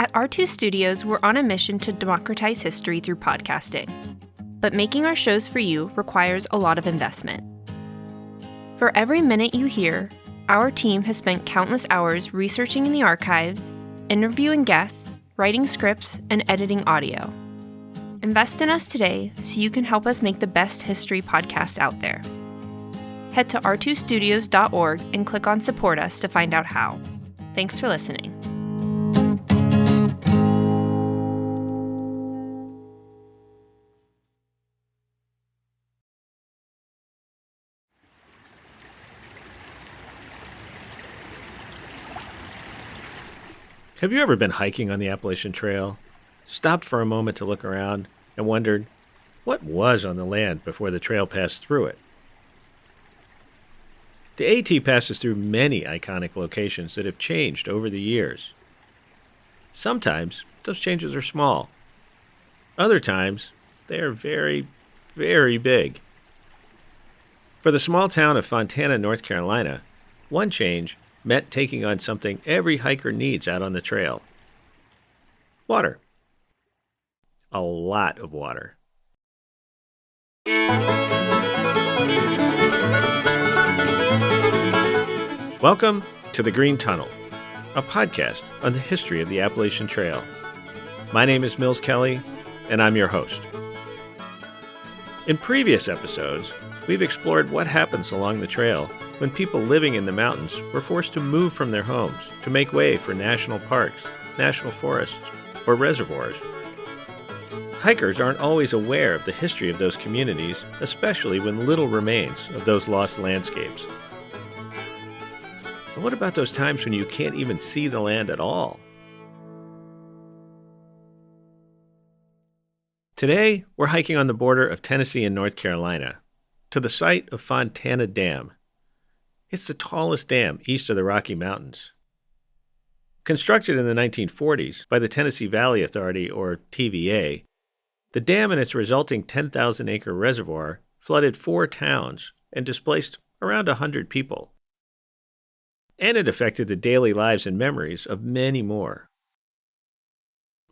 At R2 Studios, we're on a mission to democratize history through podcasting. But making our shows for you requires a lot of investment. For every minute you hear, our team has spent countless hours researching in the archives, interviewing guests, writing scripts, and editing audio. Invest in us today so you can help us make the best history podcast out there. Head to r2studios.org and click on Support Us to find out how. Thanks for listening. Have you ever been hiking on the Appalachian Trail, stopped for a moment to look around, and wondered what was on the land before the trail passed through it? The AT passes through many iconic locations that have changed over the years. Sometimes those changes are small. Other times they are very, very big. For the small town of Fontana, North Carolina, one change meant taking on something every hiker needs out on the trail. Water. A lot of water. Welcome to The Green Tunnel, a podcast on the history of the Appalachian Trail. My name is Mills Kelly, and I'm your host. In previous episodes, we've explored what happens along the trail when people living in the mountains were forced to move from their homes to make way for national parks, national forests, or reservoirs. Hikers aren't always aware of the history of those communities, especially when little remains of those lost landscapes. But what about those times when you can't even see the land at all? Today, we're hiking on the border of Tennessee and North Carolina, to the site of Fontana Dam. It's the tallest dam east of the Rocky Mountains. Constructed in the 1940s by the Tennessee Valley Authority, or TVA, the dam and its resulting 10,000-acre reservoir flooded 4 towns and displaced around 100 people. And it affected the daily lives and memories of many more.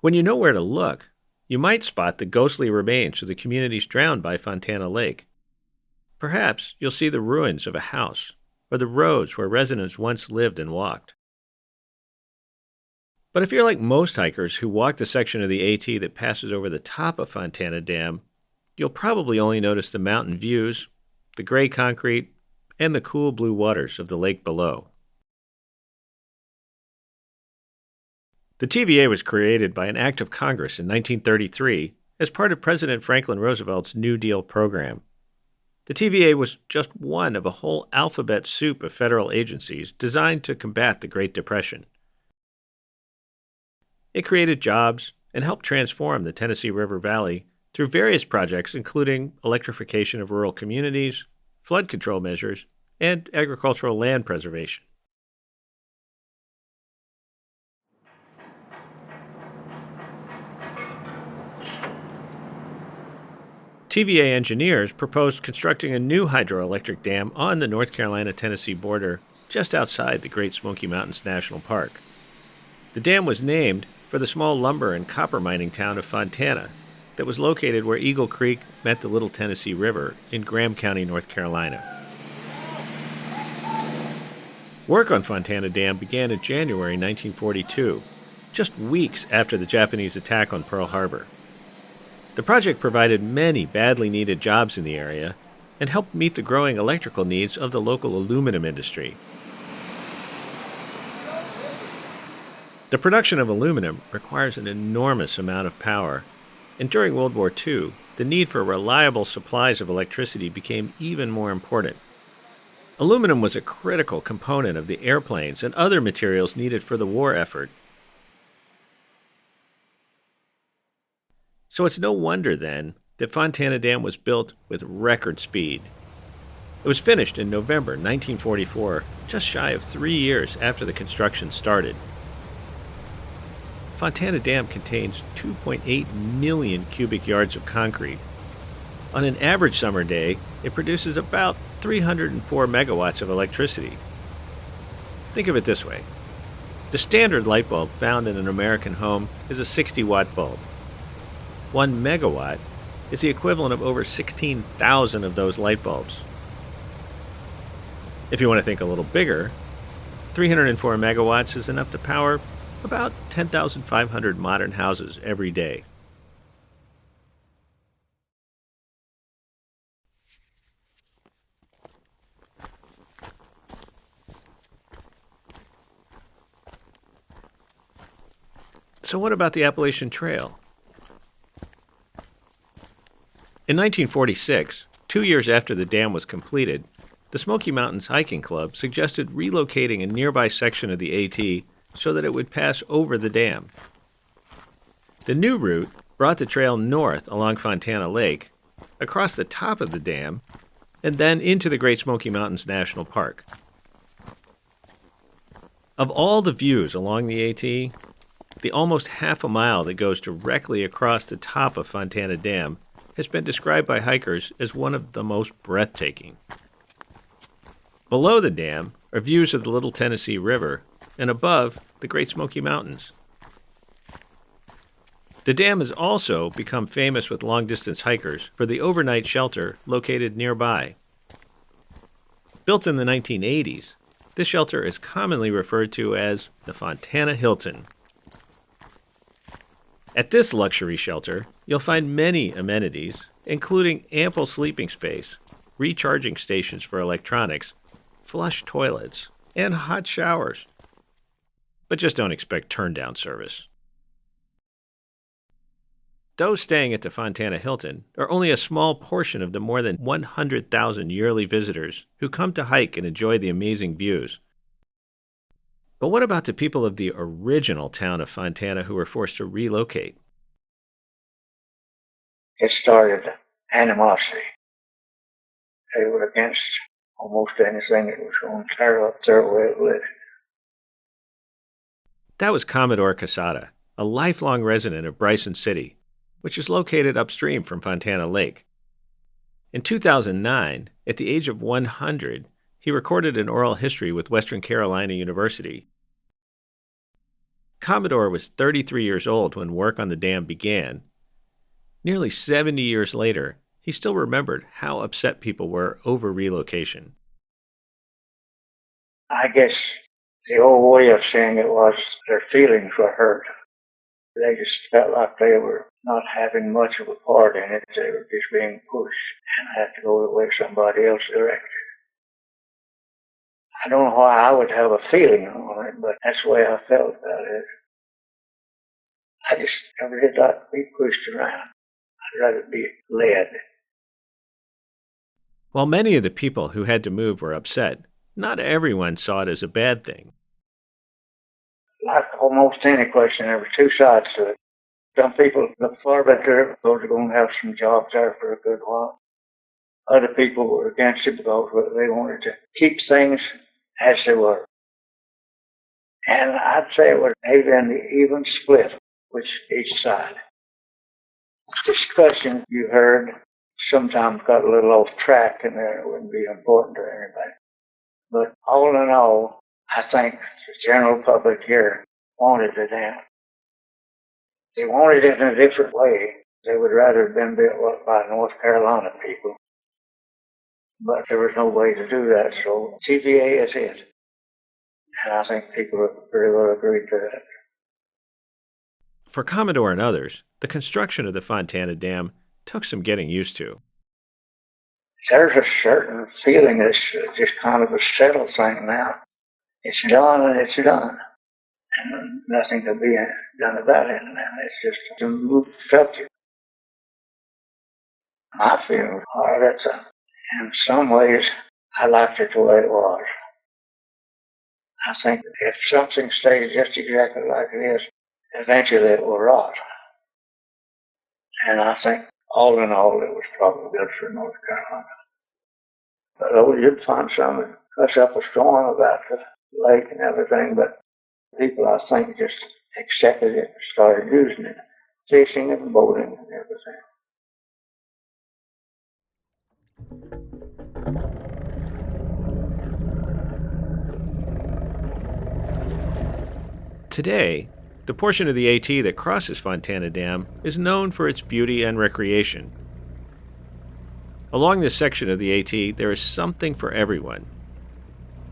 When you know where to look, you might spot the ghostly remains of the communities drowned by Fontana Lake. Perhaps you'll see the ruins of a house, or the roads where residents once lived and walked. But if you're like most hikers who walk the section of the AT that passes over the top of Fontana Dam, you'll probably only notice the mountain views, the gray concrete, and the cool blue waters of the lake below. The TVA was created by an act of Congress in 1933 as part of President Franklin Roosevelt's New Deal program. The TVA was just one of a whole alphabet soup of federal agencies designed to combat the Great Depression. It created jobs and helped transform the Tennessee River Valley through various projects including electrification of rural communities, flood control measures, and agricultural land preservation. TVA engineers proposed constructing a new hydroelectric dam on the North Carolina-Tennessee border just outside the Great Smoky Mountains National Park. The dam was named for the small lumber and copper mining town of Fontana that was located where Eagle Creek met the Little Tennessee River in Graham County, North Carolina. Work on Fontana Dam began in January 1942, just weeks after the Japanese attack on Pearl Harbor. The project provided many badly needed jobs in the area and helped meet the growing electrical needs of the local aluminum industry. The production of aluminum requires an enormous amount of power, and during World War II, the need for reliable supplies of electricity became even more important. Aluminum was a critical component of the airplanes and other materials needed for the war effort. So it's no wonder, then, that Fontana Dam was built with record speed. It was finished in November 1944, just shy of 3 years after the construction started. Fontana Dam contains 2.8 million cubic yards of concrete. On an average summer day, it produces about 304 megawatts of electricity. Think of it this way. The standard light bulb found in an American home is a 60-watt bulb. 1 megawatt is the equivalent of over 16,000 of those light bulbs. If you want to think a little bigger, 304 megawatts is enough to power about 10,500 modern houses every day. So what about the Appalachian Trail? In 1946, 2 years after the dam was completed, the Smoky Mountains Hiking Club suggested relocating a nearby section of the AT so that it would pass over the dam. The new route brought the trail north along Fontana Lake, across the top of the dam, and then into the Great Smoky Mountains National Park. Of all the views along the AT, the almost half a mile that goes directly across the top of Fontana Dam has been described by hikers as one of the most breathtaking. Below the dam are views of the Little Tennessee River, and above, the Great Smoky Mountains. The dam has also become famous with long-distance hikers for the overnight shelter located nearby. Built in the 1980s, this shelter is commonly referred to as the Fontana Hilton. At this luxury shelter, you'll find many amenities, including ample sleeping space, recharging stations for electronics, flush toilets, and hot showers. But just don't expect turn-down service. Those staying at the Fontana Hilton are only a small portion of the more than 100,000 yearly visitors who come to hike and enjoy the amazing views. But what about the people of the original town of Fontana who were forced to relocate? It started animosity. They were against almost anything that was going to tear up their way of living. That was Commodore Casada, a lifelong resident of Bryson City, which is located upstream from Fontana Lake. In 2009, at the age of 100, he recorded an oral history with Western Carolina University. Commodore was 33 years old when work on the dam began. Nearly 70 years later, he still remembered how upset people were over relocation. I guess the old way of saying it was their feelings were hurt. They just felt like they were not having much of a part in it. They were just being pushed and had to go the way somebody else directed. I don't know why I would have a feeling on it, but that's the way I felt about it. I just never did like to be pushed around. I'd rather be led. While many of the people who had to move were upset, not everyone saw it as a bad thing. Like almost any question, there were two sides to it. Some people looked far better because they're going to have some jobs there for a good while. Other people were against it because they wanted to keep things as they were. And I'd say it was maybe an even split, which each side. Discussion you heard sometimes got a little off track and it wouldn't be important to anybody. But all in all, I think the general public here wanted the dam. They wanted it in a different way. They would rather have been built by North Carolina people. But there was no way to do that, so TVA is it. And I think people very well agreed to that. For Commodore and others, the construction of the Fontana Dam took some getting used to. There's a certain feeling that's just kind of a settled thing now. It's done and it's done. And nothing can be done about it now. It's just a moot subject. My feelings are that in some ways I liked it the way it was. I think if something stays just exactly like it is, eventually it will rot. And I think all in all it was probably good for North Carolina. But though you'd find some that cuss up a storm about the lake and everything, but people I think just accepted it and started using it, fishing and boating and everything. Today, the portion of the AT that crosses Fontana Dam is known for its beauty and recreation. Along this section of the AT, there is something for everyone.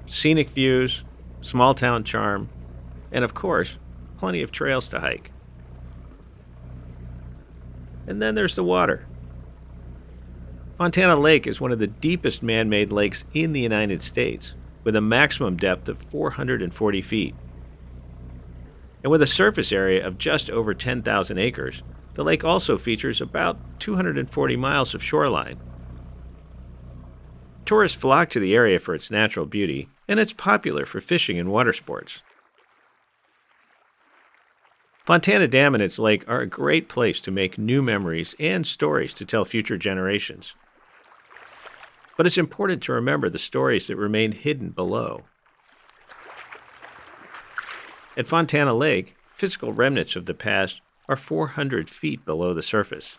Scenic views, small town charm, and of course, plenty of trails to hike. And then there's the water. Fontana Lake is one of the deepest man-made lakes in the United States, with a maximum depth of 440 feet. And with a surface area of just over 10,000 acres, the lake also features about 240 miles of shoreline. Tourists flock to the area for its natural beauty, and it's popular for fishing and water sports. Fontana Dam and its lake are a great place to make new memories and stories to tell future generations. But it's important to remember the stories that remain hidden below. At Fontana Lake, physical remnants of the past are 400 feet below the surface.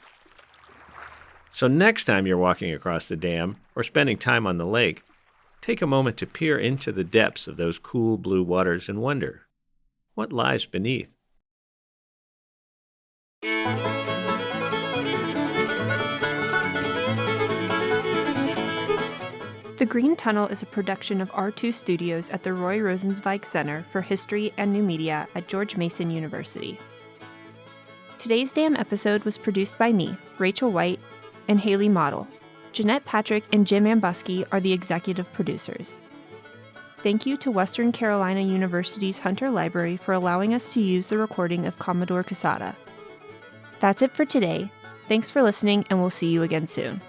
So next time you're walking across the dam or spending time on the lake, take a moment to peer into the depths of those cool blue waters and wonder, what lies beneath? The Green Tunnel is a production of R2 Studios at the Roy Rosenzweig Center for History and New Media at George Mason University. Today's Dam episode was produced by me, Rachel White, and Haley Model. Jeanette Patrick and Jim Ambuski are the executive producers. Thank you to Western Carolina University's Hunter Library for allowing us to use the recording of Commodore Casada. That's it for today. Thanks for listening, and we'll see you again soon.